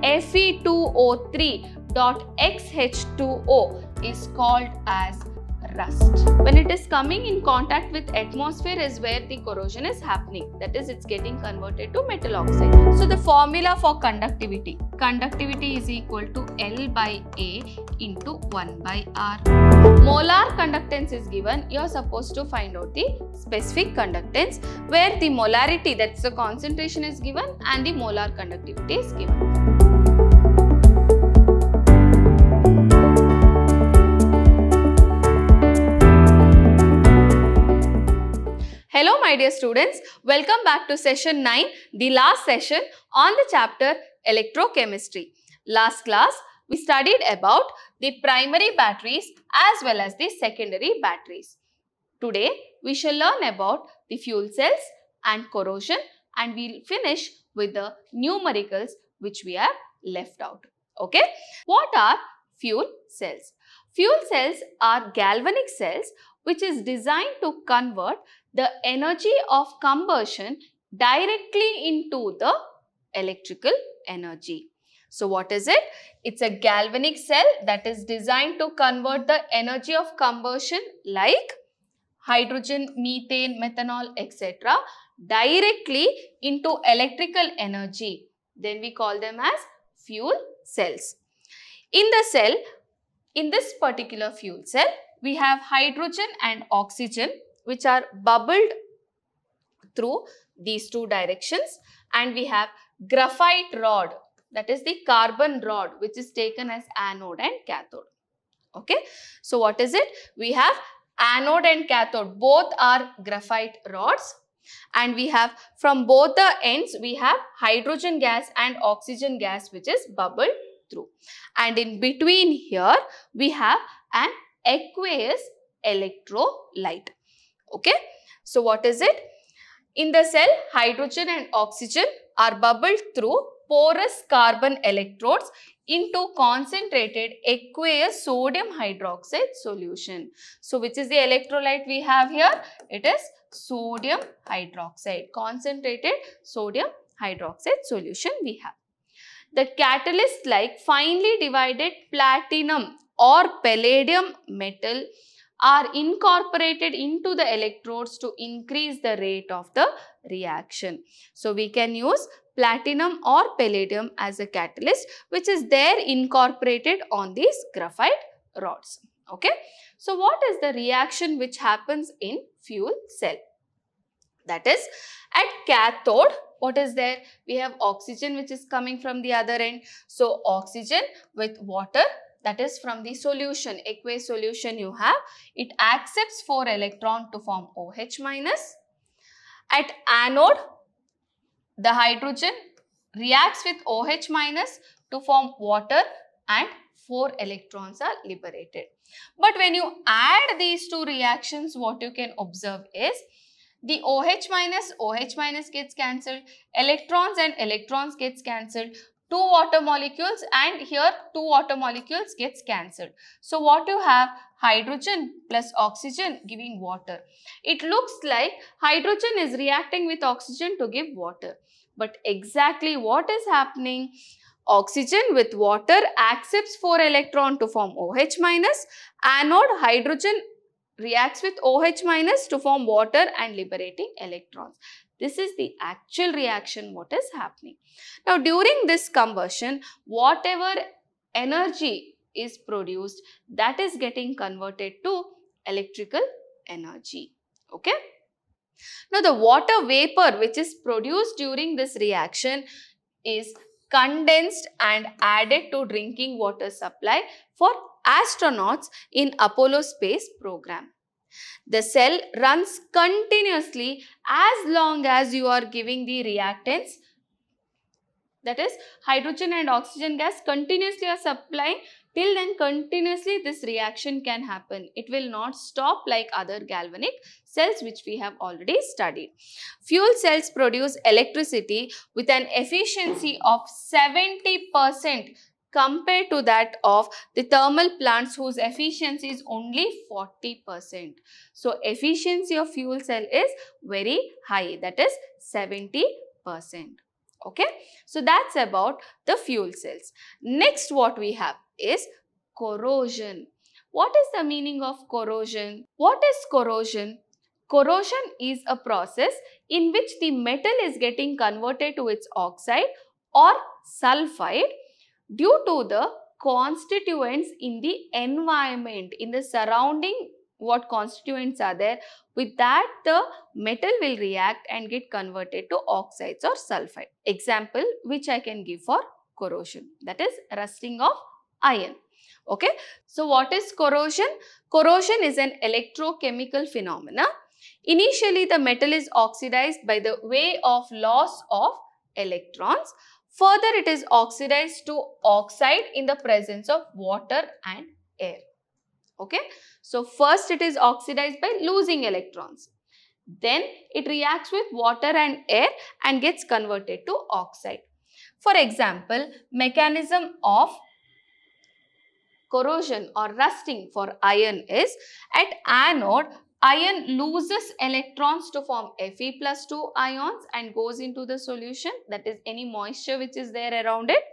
Fe2O3.XH2O is called as rust. When it is coming in contact with atmosphere is where the corrosion is happening. That is, it's getting converted to metal oxide. So the formula for conductivity. Conductivity is equal to L by A into 1 by R. Molar conductance is given. You are supposed to find out the specific conductance where the molarity, that's the concentration, is given and the molar conductivity is given. Hello my dear students, welcome back to session 9, the last session on the chapter electrochemistry. Last class we studied about the primary batteries as well as the secondary batteries. Today we shall learn about the fuel cells and corrosion, and we'll finish with the numericals which we have left out. Okay, what are fuel cells? Fuel cells are galvanic cells which is designed to convert the energy of combustion directly into the electrical energy. So what is it? It's a galvanic cell that is designed to convert the energy of combustion like hydrogen, methane, methanol, etc. directly into electrical energy. Then we call them as fuel cells. In the cell, in this particular fuel cell, we have hydrogen and oxygen which are bubbled through these two directions, and we have graphite rod, that is the carbon rod, which is taken as anode and cathode. Okay, so what is it? We have anode and cathode, both are graphite rods, and we have from both the ends we have hydrogen gas and oxygen gas which is bubbled through, and in between here we have an aqueous electrolyte. Okay, so what is it? In the cell, hydrogen and oxygen are bubbled through porous carbon electrodes into concentrated aqueous sodium hydroxide solution. So which is the electrolyte we have here? It is sodium hydroxide, concentrated sodium hydroxide solution we have. The catalyst like finely divided platinum or palladium metal are incorporated into the electrodes to increase the rate of the reaction. So we can use platinum or palladium as a catalyst which is there incorporated on these graphite rods. Okay. So what is the reaction which happens in fuel cell? That is, at cathode, what is there? We have oxygen which is coming from the other end. So oxygen with water, that is from the solution, aqueous solution you have, it accepts 4 electrons to form OH minus. At anode, the hydrogen reacts with OH minus to form water and 4 electrons are liberated. But when you add these two reactions, what you can observe is the OH minus gets cancelled, electrons and electrons gets cancelled, 2 water molecules and here 2 water molecules gets cancelled. So what you have? Hydrogen plus oxygen giving water. It looks like hydrogen is reacting with oxygen to give water. But exactly what is happening? Oxygen with water accepts 4 electrons to form OH minus. Anode, hydrogen reacts with OH minus to form water and liberating electrons. This is the actual reaction what is happening. Now during this combustion, whatever energy is produced, that is getting converted to electrical energy. Okay. Now the water vapor which is produced during this reaction is condensed and added to drinking water supply for astronauts in Apollo space program. The cell runs continuously as long as you are giving the reactants, that is hydrogen and oxygen gas continuously are supplying, till then continuously this reaction can happen. It will not stop like other galvanic cells which we have already studied. Fuel cells produce electricity with an efficiency of 70% compared to that of the thermal plants whose efficiency is only 40%. So efficiency of fuel cell is very high, that is 70%. Okay, so that's about the fuel cells. Next, what we have is corrosion. What is the meaning of corrosion? What is corrosion? Corrosion is a process in which the metal is getting converted to its oxide or sulfide due to the constituents in the environment, in the surrounding, what constituents are there. With that, the metal will react and get converted to oxides or sulfide. Example which I can give for corrosion, that is rusting of iron. Okay, so what is corrosion? Corrosion is an electrochemical phenomena. Initially, the metal is oxidized by the way of loss of electrons. Further, it is oxidized to oxide in the presence of water and air. Okay, so first it is oxidized by losing electrons. Then it reacts with water and air and gets converted to oxide. For example, mechanism of corrosion or rusting for iron is, at anode, iron loses electrons to form Fe+2 ions and goes into the solution, that is any moisture which is there around it.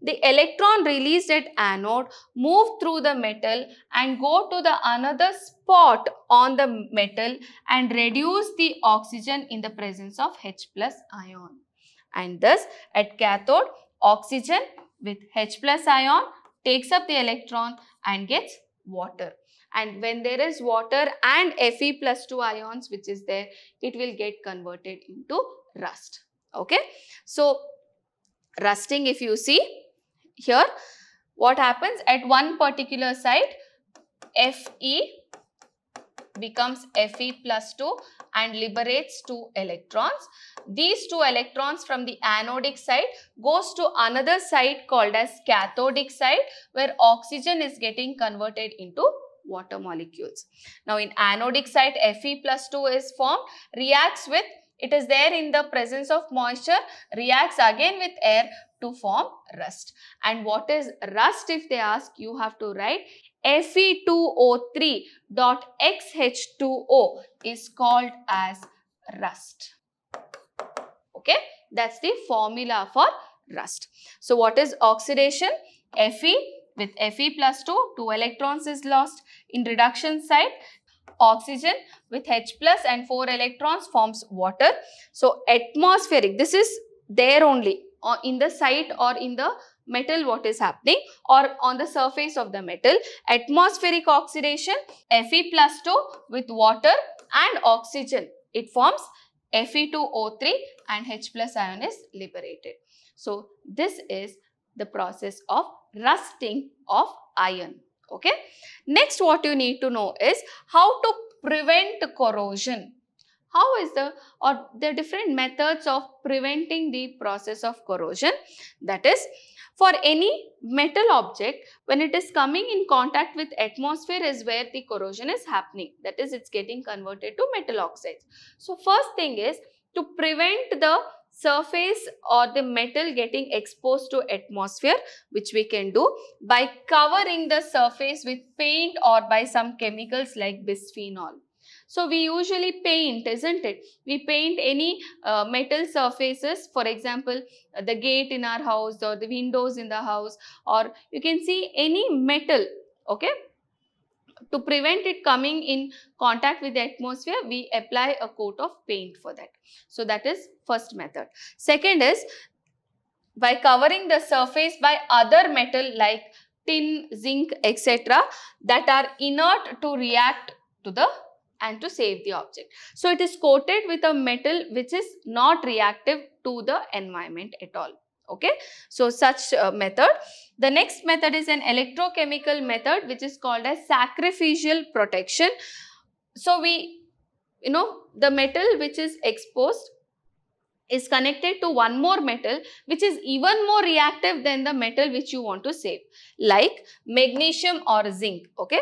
The electron released at anode move through the metal and go to the another spot on the metal and reduce the oxygen in the presence of H+ ion. And thus at cathode, oxygen with H+ ion takes up the electron and gets water. And when there is water and Fe+2 ions which is there, it will get converted into rust. Okay, so rusting, if you see here, what happens at one particular site, Fe becomes Fe+2 and liberates 2 electrons. These 2 electrons from the anodic side goes to another site called as cathodic site, where oxygen is getting converted into water molecules. Now in anodic site, Fe+2 is formed, reacts with, it is there in the presence of moisture, reacts again with air to form rust. And what is rust, if they ask, you have to write Fe2O3.XH2O is called as rust. Okay, that's the formula for rust. So what is oxidation? Fe with Fe+2, 2 electrons is lost. In reduction side, oxygen with H+ and 4 electrons forms water. So atmospheric, this is there only in the site or in the metal what is happening, or on the surface of the metal. Atmospheric oxidation, Fe+2 with water and oxygen, it forms Fe2O3 and H+ ion is liberated. So this is the process of rusting of iron. Okay, next what you need to know is how to prevent corrosion. How is the different methods of preventing the process of corrosion. That is, for any metal object, when it is coming in contact with atmosphere is where the corrosion is happening. That is, it's getting converted to metal oxides. So first thing is to prevent the surface or the metal getting exposed to atmosphere, which we can do by covering the surface with paint or by some chemicals like bisphenol. So we usually paint, isn't it? We paint any metal surfaces, for example, the gate in our house or the windows in the house, or you can see any metal, okay? To prevent it coming in contact with the atmosphere, we apply a coat of paint for that. So that is first method. Second is by covering the surface by other metal like tin, zinc, etc. that are inert to react to the and to save the object. So it is coated with a metal which is not reactive to the environment at all. Okay, so such method. The next method is an electrochemical method which is called as sacrificial protection. So the metal which is exposed is connected to one more metal which is even more reactive than the metal which you want to save, like magnesium or zinc. Okay,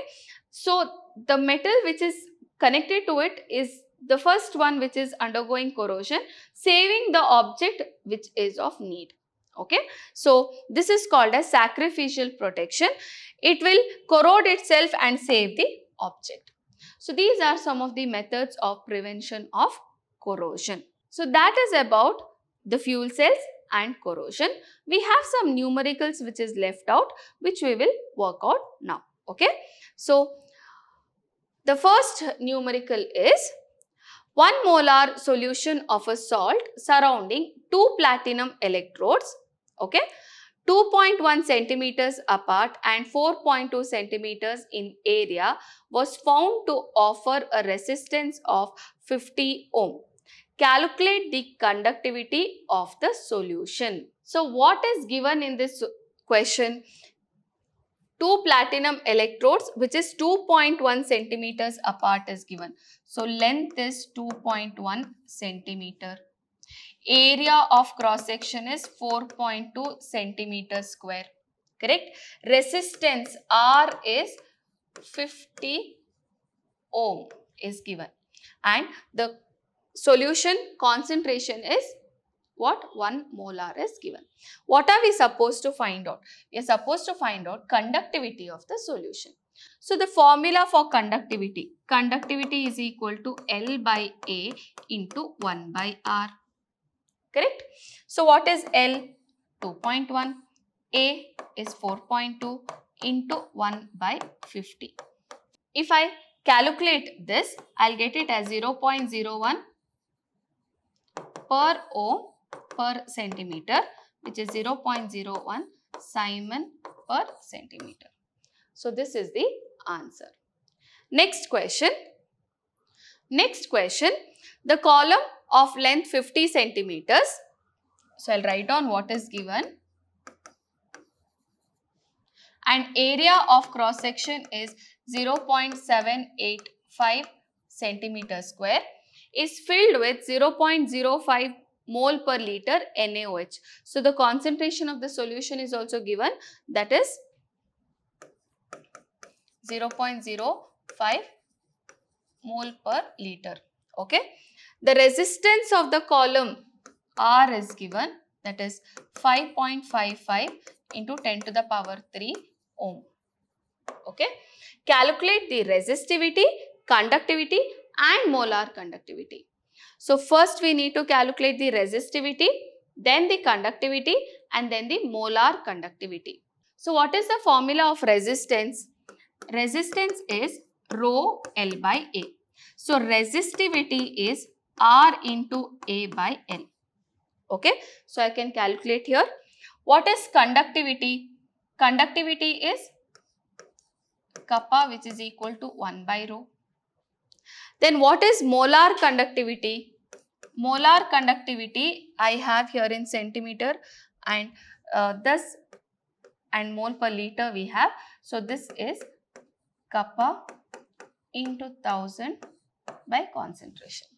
so the metal which is connected to it is the first one which is undergoing corrosion, saving the object which is of need. Okay, so this is called as sacrificial protection. It will corrode itself and save the object. So these are some of the methods of prevention of corrosion. So that is about the fuel cells. and corrosion. We have some numericals which is left out, which we will work out now. Okay. So, the first numerical is 1 molar solution of a salt surrounding 2 platinum electrodes, okay, 2.1 centimeters apart and 4.2 centimeters in area was found to offer a resistance of 50 ohm. Calculate the conductivity of the solution. So, what is given in this question? 2 platinum electrodes which is 2.1 centimeters apart is given. So, length is 2.1 centimeter. Area of cross section is 4.2 centimeters square. Correct? Resistance R is 50 ohm is given. And the solution concentration is what? 1 molar is given. What are we supposed to find out? We are supposed to find out conductivity of the solution. So, the formula for conductivity is equal to L by A into 1 by R. Correct? So, what is L? 2.1. A is 4.2 into 1 by 50. If I calculate this, I will get it as 0.01 per ohm per centimeter, which is 0.01 Simon per centimeter. So, this is the answer. Next question. The column of length 50 centimeters. So, I will write down what is given. And area of cross section is 0.785 centimeter square is filled with 0.05 mole per liter NaOH. So, the concentration of the solution is also given, that is 0.05 mole per liter. Okay. The resistance of the column R is given, that is 5.55 into 10 to the power 3 ohm. Okay. Calculate the resistivity, conductivity and molar conductivity. So, first we need to calculate the resistivity, then the conductivity and then the molar conductivity. So, what is the formula of resistance? Resistance is rho L by A. So, resistivity is R into A by L. Okay. So, I can calculate here. What is conductivity? Conductivity is kappa, which is equal to 1 by rho. Then what is molar conductivity? Molar conductivity I have here in centimeter and thus and mole per liter we have. So, this is kappa into 1000 by concentration.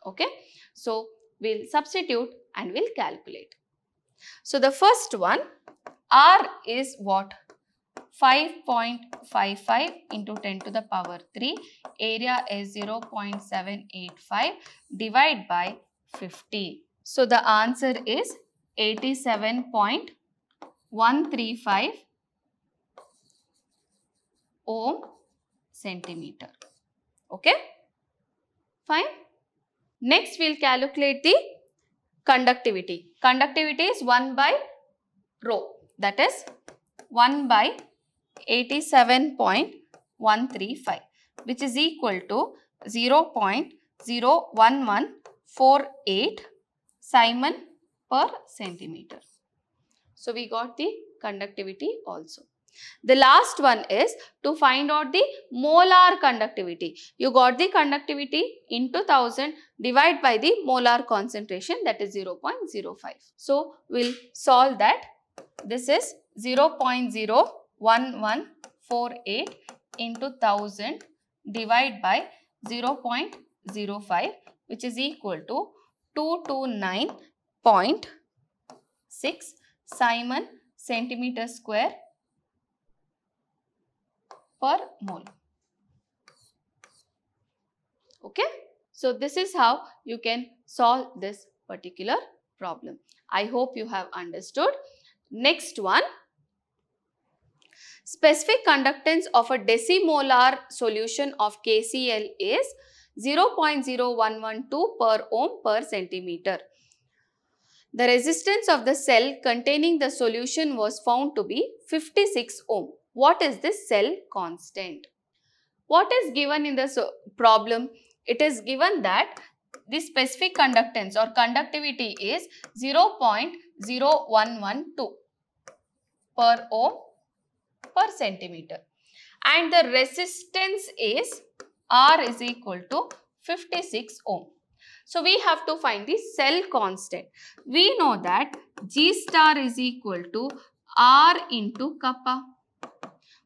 Okay. So, we will substitute and we will calculate. So, the first one, R is what? 5.55 into 10 to the power 3, area is 0.785 divided by 50. So, the answer is 87.135 ohm centimeter. Okay, fine. Next, we will calculate the conductivity. Conductivity is 1 by rho, that is 1 by 87.135, which is equal to 0.01148 Simon per centimeter. So, we got the conductivity also. The last one is to find out the molar conductivity. You got the conductivity into 1000 divided by the molar concentration, that is 0.05. So, we will solve that. This is 0.01148 into 1000 divided by 0.05, which is equal to 229.6 Simon centimeter square per mole. Okay. So, this is how you can solve this particular problem. I hope you have understood. Next one, specific conductance of a decimolar solution of KCl is 0.0112 per ohm per centimeter. The resistance of the cell containing the solution was found to be 56 ohm. What is this cell constant? What is given in the problem? It is given that the specific conductance or conductivity is 0.0112 per ohm per centimeter, and the resistance is R is equal to 56 ohm. So we have to find the cell constant. We know that G star is equal to R into kappa.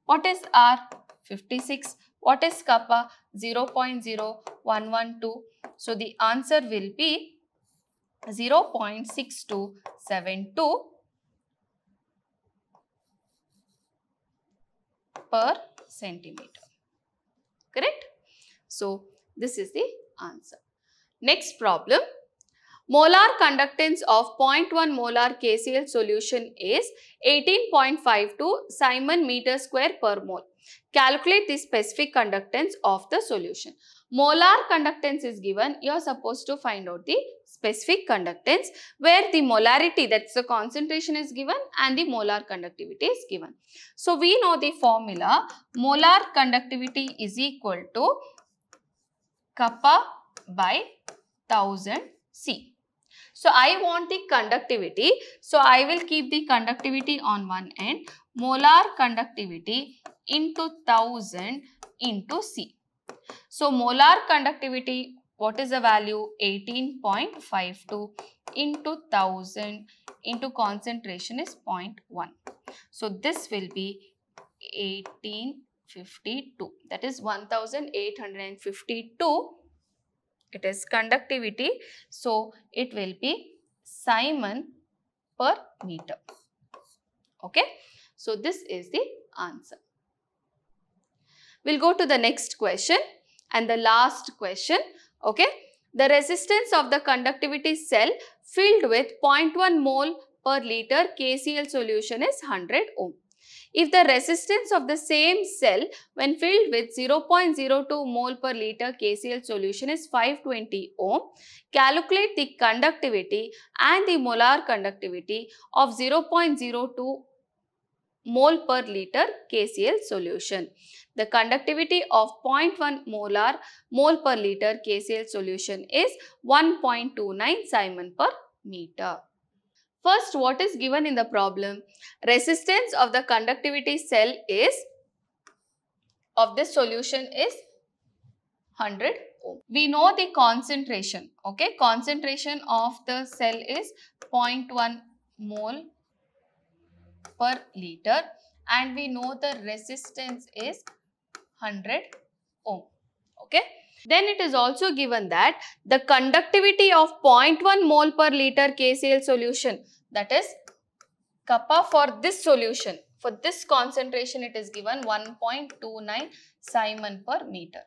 What is R? 56. What is kappa? 0.0112. So the answer will be 0.6272 per centimeter. Correct? So this is the answer. Next problem. Molar conductance of 0.1 molar KCl solution is 18.52 Simon meter square per mole. Calculate the specific conductance of the solution. Molar conductance is given. You are supposed to find out the specific conductance where the molarity, that's the concentration, is given and the molar conductivity is given. So we know the formula. Molar conductivity is equal to kappa by 1000 C. So I want the conductivity. So I will keep the conductivity on one end. Molar conductivity into 1000 into C. So molar conductivity, what is the value? 18.52 into 1000 into concentration is 0.1. So this will be 1852. That is 1852. It is conductivity. So it will be Simon per meter. Okay. So this is the answer. We'll go to the next question and the last question. Okay. The resistance of the conductivity cell filled with 0.1 mole per liter KCl solution is 100 ohm. If the resistance of the same cell when filled with 0.02 mole per liter KCl solution is 520 ohm, calculate the conductivity and the molar conductivity of 0.02 mole per liter KCl solution. The conductivity of 0.1 mole per liter KCl solution is 1.29 Simon per meter. First, what is given in the problem? Resistance of the conductivity cell is, of this solution is 100 ohm. We know the concentration. Okay, concentration of the cell is 0.1 mole per liter and we know the resistance is 100 ohm. Okay. Then it is also given that the conductivity of 0.1 mole per liter KCl solution, that is kappa for this solution, for this concentration it is given 1.29 Simon per meter.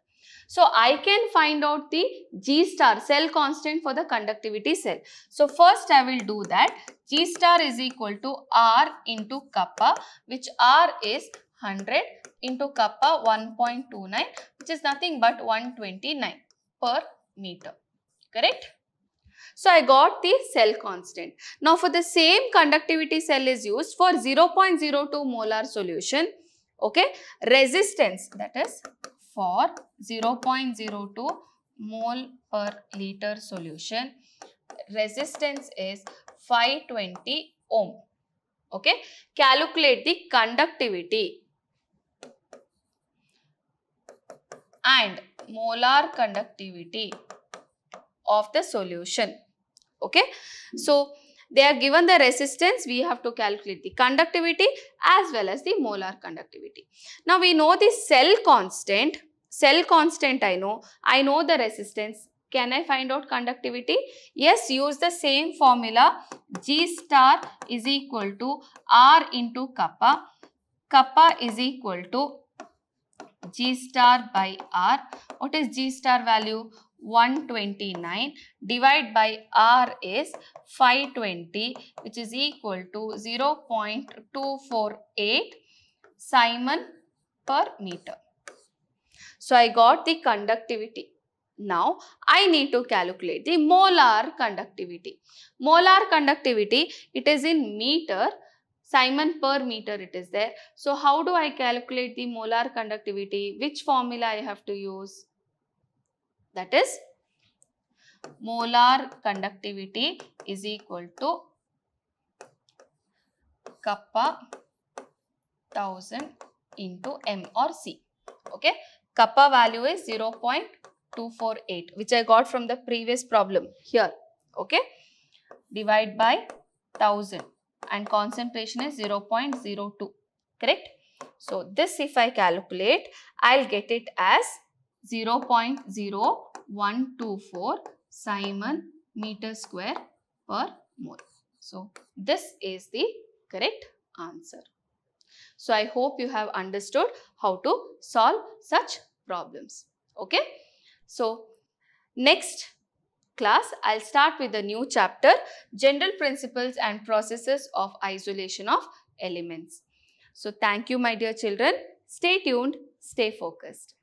So I can find out the G star, cell constant for the conductivity cell. So first I will do that. G star is equal to R into kappa, which R is 100 into kappa 1.29, which is nothing but 129 per meter. Correct? So I got the cell constant. Now for the same conductivity cell is used for 0.02 molar solution. Okay. Resistance, that is for 0.02 mole per liter solution, resistance is 520 ohm. Okay. Calculate the conductivity and molar conductivity of the solution. Okay. So they are given the resistance, we have to calculate the conductivity as well as the molar conductivity. Now we know the cell constant. Cell constant I know the resistance. Can I find out conductivity? Yes, use the same formula. G star is equal to R into kappa. Kappa is equal to G star by R. What is G star value? 129. Divide by R is 520, which is equal to 0.248 Simon per meter. So I got the conductivity. Now, I need to calculate the molar conductivity. Molar conductivity, it is in meter, Simon per meter it is there. So, how do I calculate the molar conductivity? Which formula I have to use? That is, molar conductivity is equal to kappa 1000 into m or c. Okay, kappa value is 0.248, which I got from the previous problem here. Okay, divide by 1000 and concentration is 0.02, correct? So this if I calculate, I'll get it as 0.0124 Simon meter square per mole. So this is the correct answer. So I hope you have understood how to solve such problems. Okay. So next class, I'll start with a new chapter, General Principles and Processes of Isolation of Elements. So thank you, my dear children. Stay tuned, stay focused.